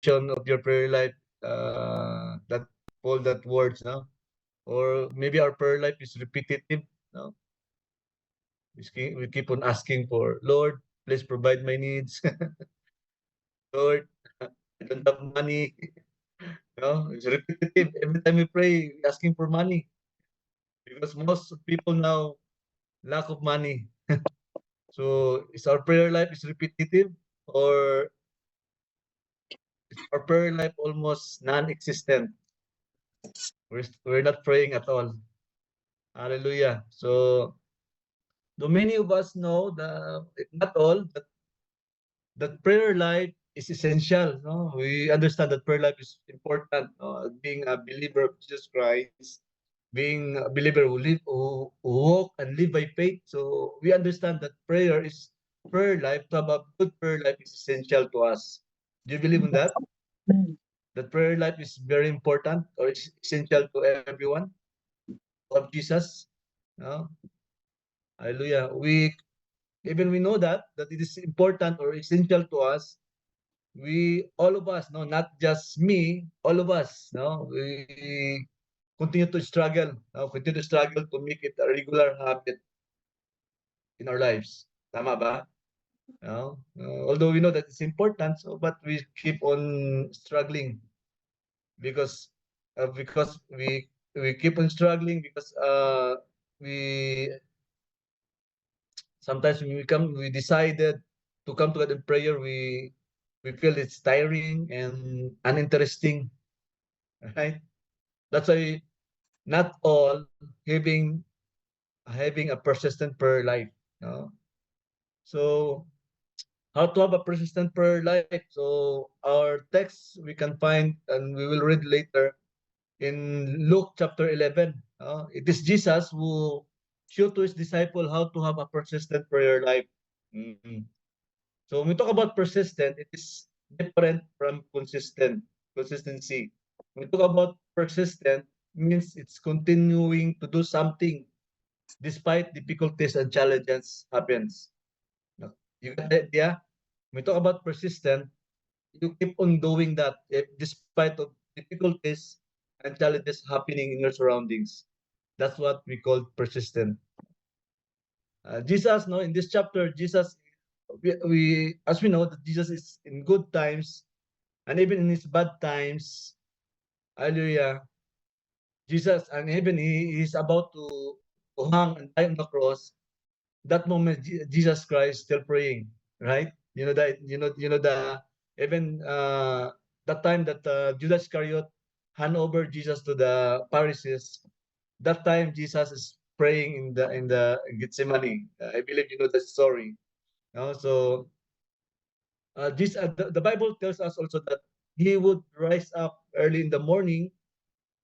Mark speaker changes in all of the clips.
Speaker 1: of your prayer life, that all that words, no? Or maybe our prayer life is repetitive, no? We keep on asking for, Lord, please provide my needs. Lord, I don't have money. No, it's repetitive. Every time we pray, we're asking for money because most people now lack of money. So is our prayer life is repetitive, or is our prayer life almost non-existent? We're not praying at all. Hallelujah. So do many of us know the not all, but that prayer life is essential. No, we understand that prayer life is important. No? Being a believer of Jesus Christ, being a believer who walk and live by faith. So we understand that prayer life. To have a good prayer life is essential to us. Do you believe in that?
Speaker 2: Mm.
Speaker 1: That prayer life is very important or it's essential to everyone of Jesus. No? Hallelujah. We know that it is important or essential to us. We all of us, no, not just me, all of us, no, we continue to struggle to make it a regular habit in our lives. Tama ba? No? Although we know that it's important, so but we keep on struggling because we keep on struggling because we sometimes when we decided to come to God in prayer, we feel it's tiring and uninteresting, right? That's why not all having having a persistent prayer life. No? So how to have a persistent prayer life? So our text we can find and we will read later in Luke chapter 11. It is Jesus who showed to his disciple how to have a persistent prayer life. Mhm. So when we talk about persistent, it is different from consistency. When we talk about persistent, means it's continuing to do something despite difficulties and challenges happens. No? You get the idea? When we talk about persistent, you keep on doing that despite of difficulties and challenges happening in your surroundings. That's what we call persistent. Jesus, no, in this chapter, Jesus, we as we know that Jesus is in good times and even in his bad times. Hallelujah. Jesus, and even he is about to hang and die on the cross. That moment, Jesus Christ still praying, right? You know that the even that time that Judas Iscariot hand over Jesus to the Pharisees. That time Jesus is praying in the Gethsemane. I believe you know the story. So the Bible tells us also that he would rise up early in the morning,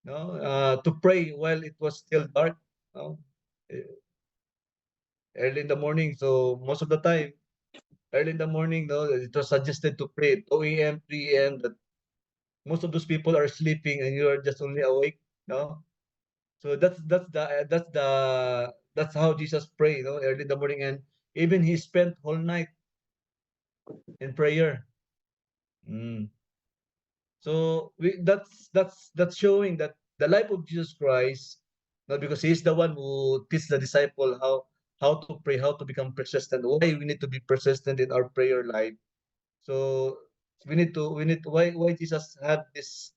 Speaker 1: to pray while it was still dark. No? Eh, Early in the morning. So most of the time, early in the morning, no, it was suggested to pray at 2 a.m., 3 a.m. That most of those people are sleeping and you are just only awake. No, so that's how Jesus prayed, early in the morning, and even he spent whole night in prayer. Mm. So that's showing that the life of Jesus Christ, no, because he's the one who teach the disciple how to pray, how to become persistent, why we need to be persistent in our prayer life. So we need to why Jesus had this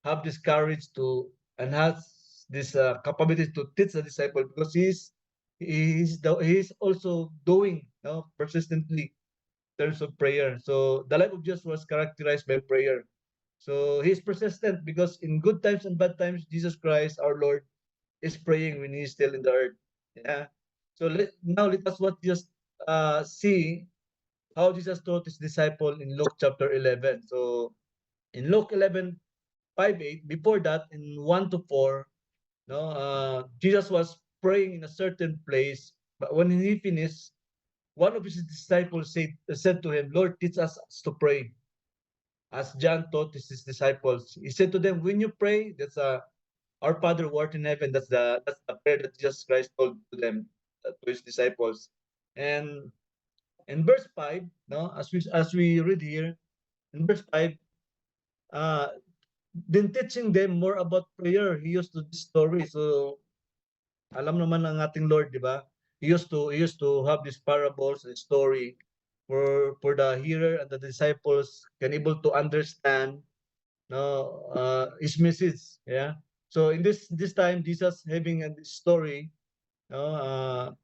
Speaker 1: have this courage to and has this capability to teach the disciple because he's also doing, persistently in terms of prayer. So the life of Jesus was characterized by prayer. So he's persistent because in good times and bad times, Jesus Christ, our Lord, is praying when he's still in the earth. Yeah. So now let us what just see how Jesus taught his disciple in Luke chapter 11. So in Luke 11:5-8, before that, in 1 to 4, no, Jesus was praying in a certain place, but when he finished, one of his disciples said to him, Lord, teach us to pray, as John taught his disciples. He said to them, when you pray, that's our Father who art in heaven. That's the prayer that Jesus Christ told to them, to his disciples. And in verse 5, no, as we read here, in verse 5, then teaching them more about prayer. He used to this story. So alam naman ng ating Lord, di ba? He used to have these parables and story for the hearer and the disciples can able to understand his message. Yeah. So in this time, Jesus having a story. The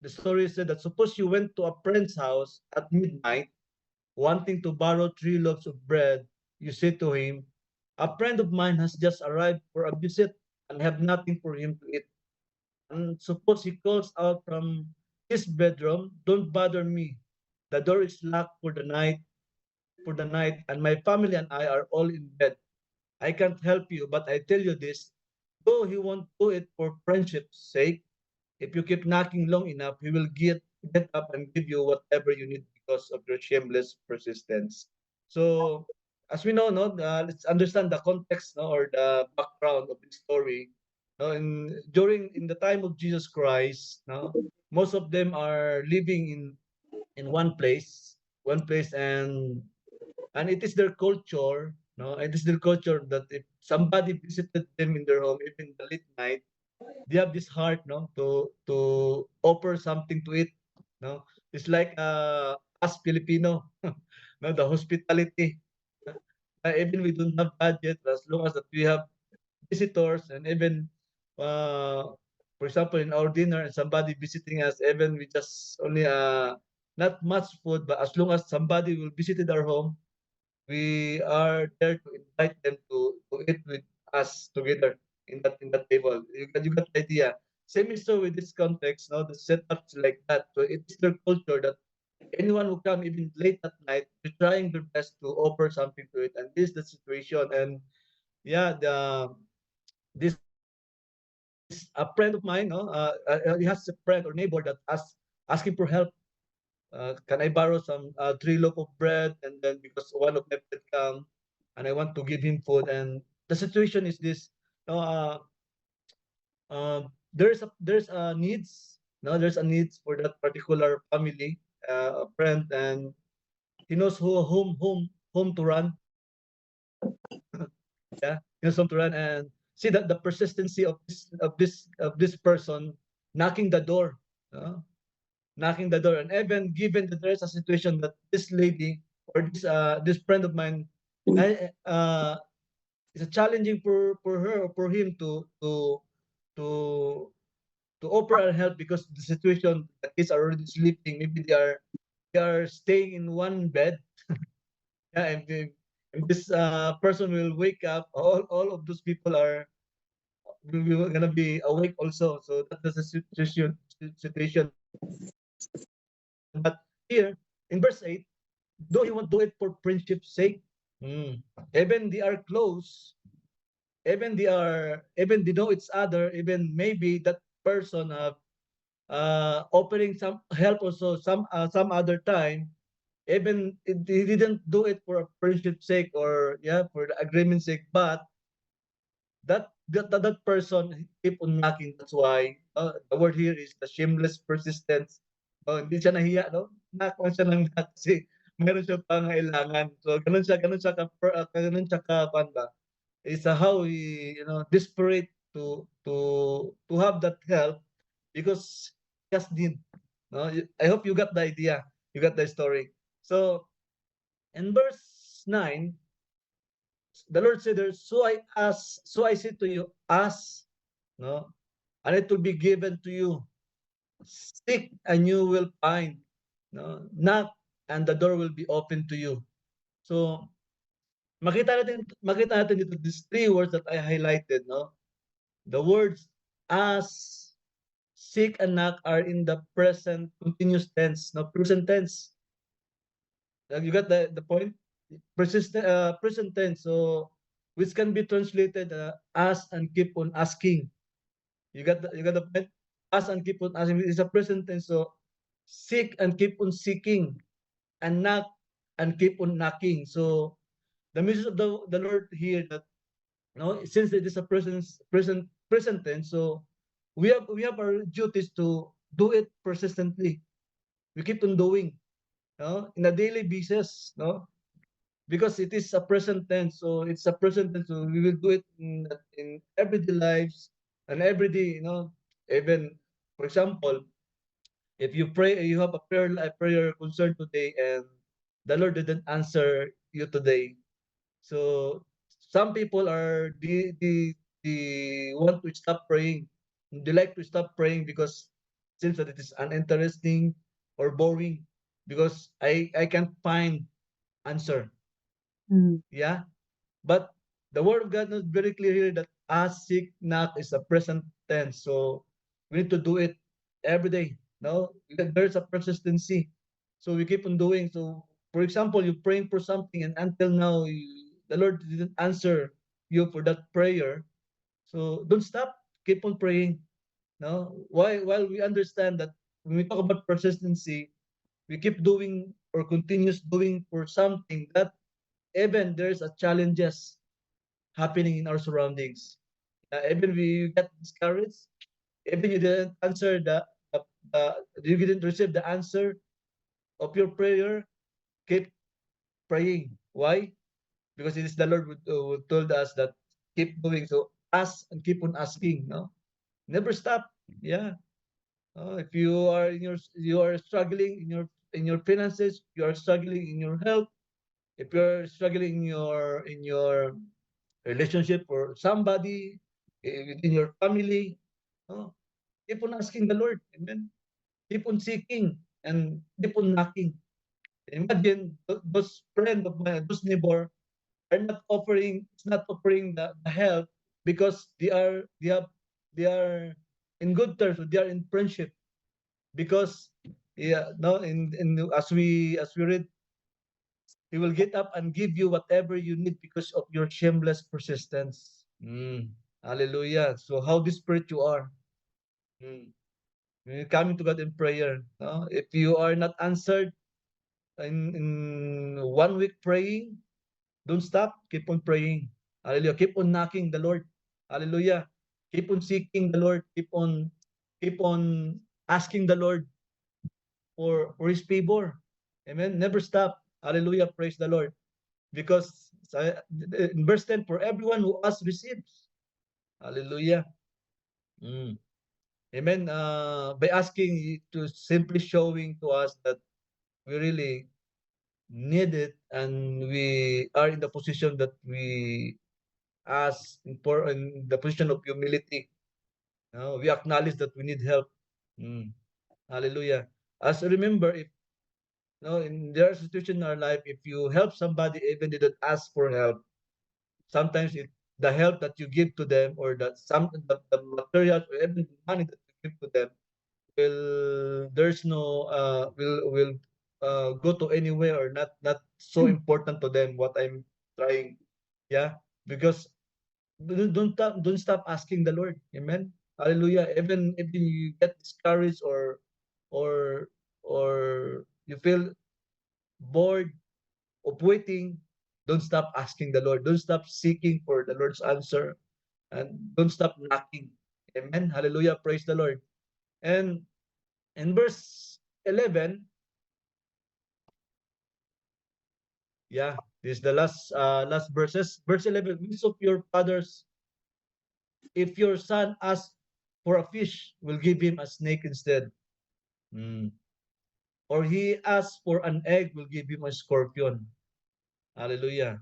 Speaker 1: story said that suppose you went to a friend's house at midnight, wanting to borrow 3 loaves of bread. You say to him, "A friend of mine has just arrived for a visit and have nothing for him to eat." And suppose he calls out from his bedroom, "Don't bother me. The door is locked for the night, and my family and I are all in bed. I can't help you, but I tell you this, though he won't do it for friendship's sake, if you keep knocking long enough, he will get up and give you whatever you need because of your shameless persistence." So, as we know, no, let's understand the context, no, or the background of the story. No, in the time of Jesus Christ, no, most of them are living in one place, and it is their culture. No, it is their culture that if somebody visited them in their home, even in the late night, they have this heart, no, to offer something to eat. No, it's like us Filipino, no, the hospitality. Even we don't have budget, as long as that we have visitors, and even uh, for example in our dinner and somebody visiting us, even we just only not much food, but as long as somebody will visit our home, we are there to invite them to eat with us together in that table. You got the idea. Same is so with this context. Now the setups like that. So it is their culture that anyone who come even late at night, they're trying their best to offer something to it. And this is the situation. And yeah, this a friend of mine, no, he has a friend or neighbor that asking for help. Can I borrow some 3 loaf of bread? And then because one of my friend come, and I want to give him food. And the situation is this: no, there's a needs. No, there's a needs for that particular family, a friend, and he knows whom to run. Yeah, he knows whom to run, and see that the persistency of this person knocking the door. Uh, Knocking the door. And even given that there's a situation that this lady or this friend of mine, I, it's a challenging for her or for him to to offer our help, because the situation, the kids are already sleeping. Maybe they are staying in one bed. Yeah, and this person will wake up. All of those people will gonna be awake also. So that's the situation. But here in verse 8, though he won't do it for friendship's sake, even they are close, even they know each other, even maybe that person offering some help also some other time, even he didn't do it for a friendship's sake, or yeah, for the agreement's sake, but that person keep on knocking. That's why the word here is the shameless persistence. Hindi siya nahiya, no? Knock lang siya ng knock kasi meron siya pangailangan. So ganun siya ka paano ba? Is how he, desperate to have that help, because he has need. No? I hope you got the idea. You got the story. So in verse 9, the Lord said there, so I say to you, ask, no, and it will be given to you. Seek and you will find. No, knock and the door will be open to you. So makita natin dito these 3 words that I highlighted, no. The words ask, seek, and knock are in the present continuous tense, no, present tense. You got the point? Present tense. So which can be translated ask and keep on asking. You got the point? Ask and keep on asking is a present tense. So seek and keep on seeking, and knock and keep on knocking. So the message of the Lord here, that since it is a present tense, so we have our duties to do it persistently. We keep on doing, in a daily basis, no. because it is a present tense. So it's a present tense. So we will do it in everyday lives and everyday, even for example, if you pray, you have a prayer concern today, and the Lord didn't answer you today. So some people are they want to stop praying. They like to stop praying because it seems that it is uninteresting or boring because I can't find answer.
Speaker 2: Mm.
Speaker 1: Yeah. But the word of God is very clear here that ask, seek, knock is a present tense. So we need to do it every day. No, there's a persistency. So we keep on doing. So for example, you're praying for something and until now the Lord didn't answer you for that prayer. So don't stop. Keep on praying. No, why? While we understand that when we talk about persistency, we keep doing or continuous doing for something that even there's a challenges happening in our surroundings. Even we get discouraged, even you didn't answer the, the you didn't receive the answer of your prayer, keep praying. Why? Because it is the Lord who told us that keep doing so. Ask and keep on asking. No, never stop. Yeah. If you are struggling in your finances, you are struggling in your health. If you're struggling in your relationship or somebody within your family, oh, keep on asking the Lord. Amen. Keep on seeking and keep on knocking. Imagine those friend of mine, those neighbor are not offering, it's not offering the help because they are in good terms, they are in friendship because yeah, no, in as we read, he will get up and give you whatever you need because of your shameless persistence. Hallelujah. So how desperate you are. Mm. When you're coming to God in prayer, no? If you are not answered in 1 week praying, don't stop. Keep on praying. Hallelujah. Keep on knocking the Lord. Hallelujah. Keep on seeking the Lord. Keep on asking the Lord for His favor. Amen. Never stop. Hallelujah. Praise the Lord. Because in verse 10, for everyone who asks receives. Hallelujah. Mm. Amen. By asking to simply showing to us that we really need it and we are in the position that we ask in the position of humility. We acknowledge that we need help. Mm. Hallelujah. As remember, if in their situation in our life, if you help somebody even they don't ask for help, sometimes the help that you give to them or the materials or even the money that you give to them there's no will go to anywhere or not so important to them what I'm trying. Yeah, because don't stop asking the Lord. Amen. Hallelujah. Even you get discouraged or or you feel bored of waiting, don't stop asking the Lord. Don't stop seeking for the Lord's answer. And don't stop knocking. Amen. Hallelujah. Praise the Lord. And in verse 11, yeah, this is the last verses. Verse 11, which of your fathers, if your son asks for a fish, will give him a snake instead? Hmm. Or he asks for an egg, will give him a scorpion. Hallelujah.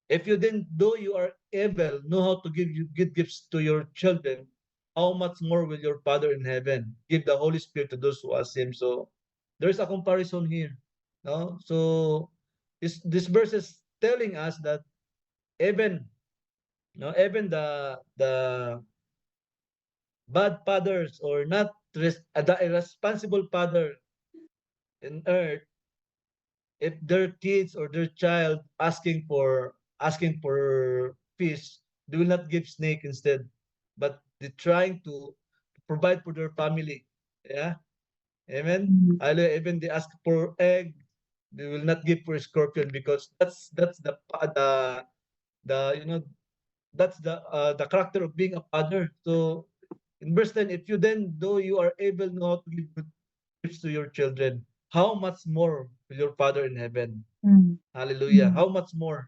Speaker 1: If you then, though you are able, know how to give gifts to your children, how much more will your Father in heaven give the Holy Spirit to those who ask Him? So there's a comparison here. No, so this verse is telling us that even even the bad fathers or not the irresponsible father in earth, if their kids or their child asking for fish, they will not give snake instead, but they're trying to provide for their family. Yeah, amen.
Speaker 2: Mm.
Speaker 1: Hallelujah. Even they ask for egg, they will not give for scorpion because that's the that's the character of being a father. So in verse 10, if you then though you are able now to give good gifts to your children, how much more will your Father in heaven?
Speaker 2: Mm.
Speaker 1: Hallelujah.
Speaker 2: Mm.
Speaker 1: How much more?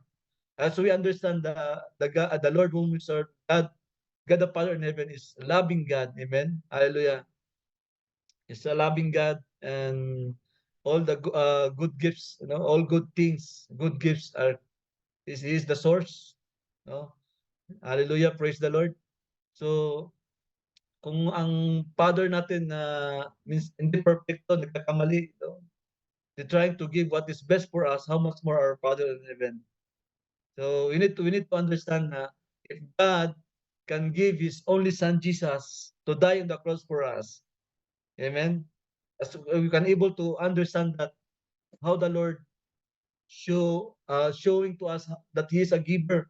Speaker 1: As we understand the Lord whom we serve, God the Father in heaven is a loving God. Amen. Hallelujah. He's a loving God, and all the good gifts, all good things, good gifts are He is the source. No? Hallelujah. Praise the Lord. So, kung ang Father natin na means hindi perfecto, nagkakamali, they're trying to give what is best for us, how much more our Father in heaven. So we need to understand na if God can give His only Son Jesus to die on the cross for us, Amen. As we can able to understand that how the Lord showing to us that He is a giver,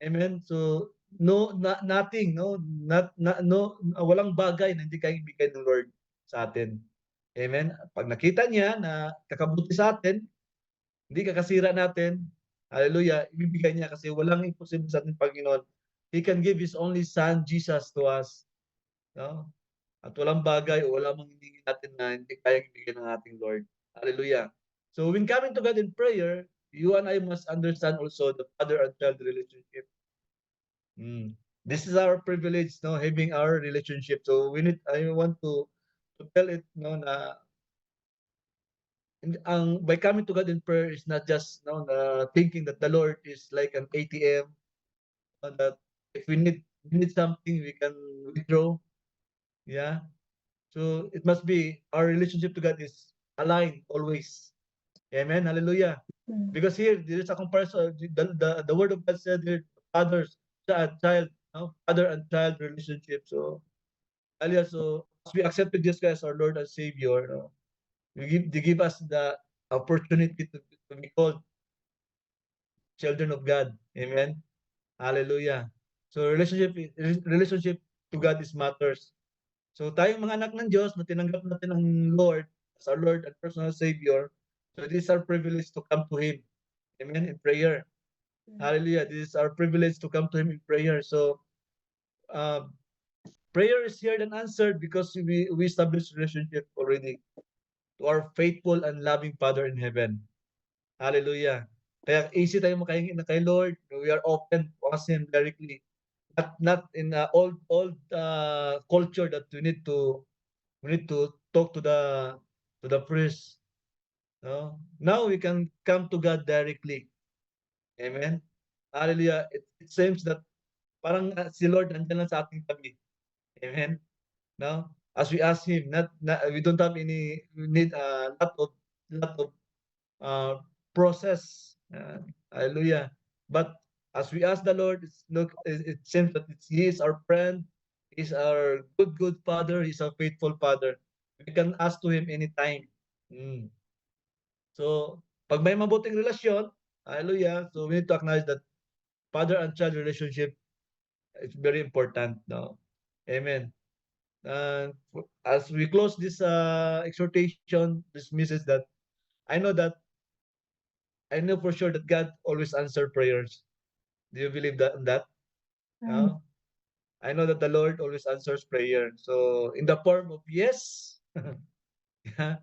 Speaker 1: Amen. So nothing, walang bagay na hindi kayang ibigay ng Lord sa atin, Amen. Pag nakita niya na kakabuti sa atin, hindi kakasira natin, hallelujah, ibibigay niya kasi walang imposible sa ating Panginoon. He can give His only Son, Jesus, to us. No? At walang bagay o walang manghihingin natin na hindi kayang ibigay ng ating Lord. Hallelujah. So when coming to God in prayer, you and I must understand also the father and child relationship. This is our privilege, having our relationship. So I want to tell it, na by coming to God in prayer is not just thinking that the Lord is like an ATM, that if we need something we can withdraw. Yeah. So it must be our relationship to God is aligned always. Amen. Hallelujah.
Speaker 2: Mm.
Speaker 1: Because here there is a comparison. The word of God said here, fathers, child, father and child relationship. So earlier, so as we accepted Jesus Christ as our Lord and Savior, they give us the opportunity to be called children of God. Amen. Hallelujah. So relationship to God is matters. So tayong mga anak ng Diyos na tinanggap natin ang Lord as our Lord and personal Savior, so it is our privilege to come to Him. Amen. In prayer. Hallelujah. This is our privilege to come to Him in prayer. So uh, prayer is heard and answered because we establish relationship already to our faithful and loving Father in heaven. Hallelujah. Kaya easy tayo makahingin na kay Lord. We are open to ask Him directly. Not in old culture that we need to talk to the priest. No? Now we can come to God directly. Amen. Hallelujah. It seems that parang si Lord nandiyan lang sa ating tabi. Amen. No? As we ask Him, not we don't have any we need a lot of uh, process. Hallelujah. But as we ask the Lord, it seems that He is our friend, He's our good Father, He's our faithful Father. We can ask to Him anytime. Mm. So, pag may mabuting relasyon, hallelujah, so we need to acknowledge that father and child relationship is very important. No? Amen. And as we close this exhortation, this message that I know that I know for sure that God always answer prayers. Do you believe that?
Speaker 2: Mm.
Speaker 1: No? I know that the Lord always answers prayer. So in the form of yes, yeah.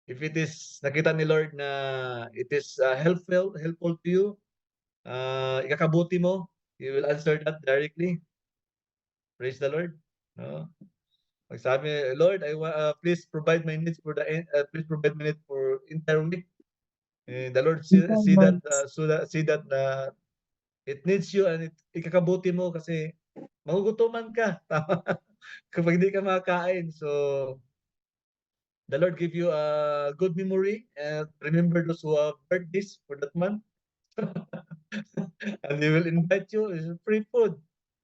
Speaker 1: If it is nakita ni Lord na it is helpful to you, ikakabuti mo, He will answer that directly. Praise the Lord. No? Pag sabi, Lord, please provide my needs please provide my needs for entire week. The Lord see that
Speaker 2: Yes.
Speaker 1: see that na it needs you and ikakabuti mo kasi magugutuman ka. Tama. Kapag hindi ka makakain. So the Lord give you a good memory and remember those who have birthdays for that month. And He will invite you. It's free food.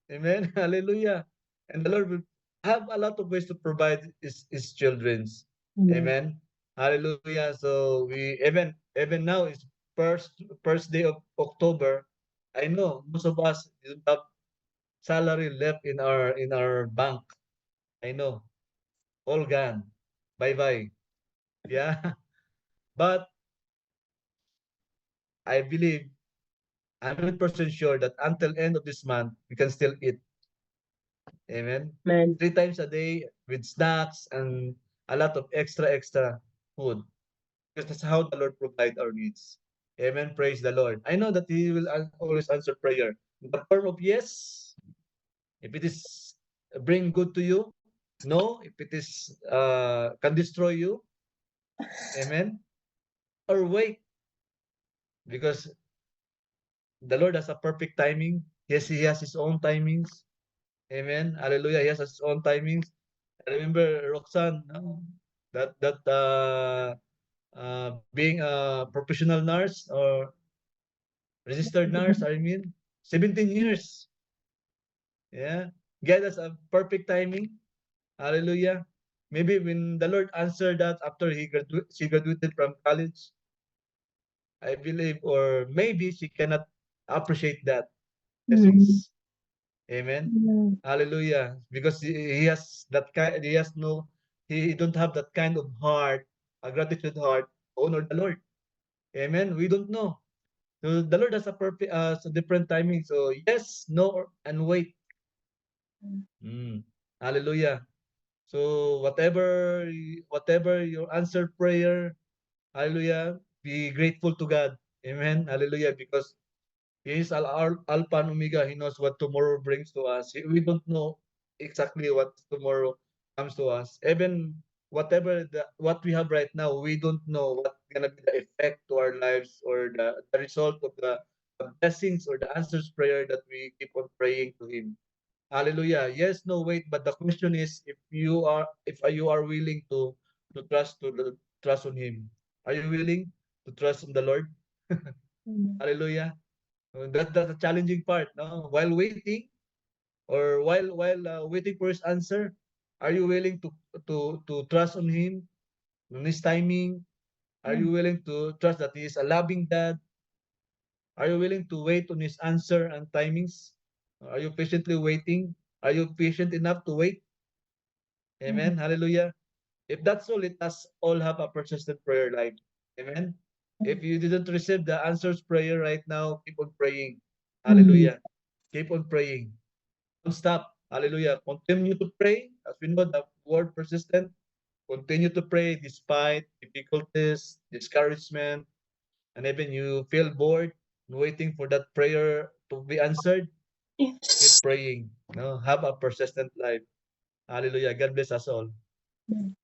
Speaker 1: Amen. Hallelujah. And the Lord will have a lot of ways to provide His children's.
Speaker 2: Amen.
Speaker 1: Amen. Hallelujah. So we even now is first day of October. I know most of us don't have salary left in our bank. I know. All gone. Bye bye. Yeah. But I believe 100% sure that until end of this month we can still eat. Amen.
Speaker 2: Amen.
Speaker 1: 3 times a day with snacks and a lot of extra food. because that's how the Lord provide our needs. Amen. Praise the Lord. I know that He will always answer prayer in the form of yes. If it is bring good to you, no. If it is can destroy you, amen. Or wait, because the Lord has a perfect timing. Yes, He has His own timings. Amen. Hallelujah. He has His own timings. I remember Roxanne, being a professional nurse or registered nurse. I mean, 17 years. Yeah, God has a perfect timing. Hallelujah. Maybe when the Lord answered that after she graduated from college, I believe, or maybe she cannot appreciate that
Speaker 2: Mm.
Speaker 1: blessings. Amen.
Speaker 2: Mm.
Speaker 1: Hallelujah. Because he has that kind, he don't have that kind of heart, a gratitude heart, to honor the Lord. Amen. We don't know. So the Lord has a perfect, different timing. So yes, no, and wait. Mm. Hallelujah. So whatever your answered prayer, hallelujah, be grateful to God. Amen. Hallelujah. Because He is Alpha and Omega. He knows what tomorrow brings to us. We don't know exactly what tomorrow comes to us. Even what we have right now, we don't know what's gonna be the effect to our lives or the result of the blessings or the answers prayer that we keep on praying to Him. Hallelujah. Yes, no, wait, but the question is if you are willing to trust on Him. Are you willing to trust on the Lord?
Speaker 2: Mm.
Speaker 1: Hallelujah. That's a challenging part, no? While waiting or while waiting for His answer, are you willing to trust on Him, on His timing? Are you
Speaker 2: Mm.
Speaker 1: willing to trust that He is a loving God? Are you willing to wait on His answer and timings? Are you patiently waiting? Are you patient enough to wait?
Speaker 2: Mm.
Speaker 1: Amen. Hallelujah. If that's all, let us all have a persistent prayer life. Amen. If you didn't receive the answers prayer right now, keep on praying.
Speaker 2: Mm.
Speaker 1: Hallelujah. Keep on praying. Don't stop. Hallelujah. Continue to pray. As we know, the word persistent. Continue to pray despite difficulties, discouragement, and even you feel bored, waiting for that prayer to be answered. Keep
Speaker 2: Yes.
Speaker 1: praying. No, have a persistent life. Hallelujah. God bless us all.
Speaker 2: Mm.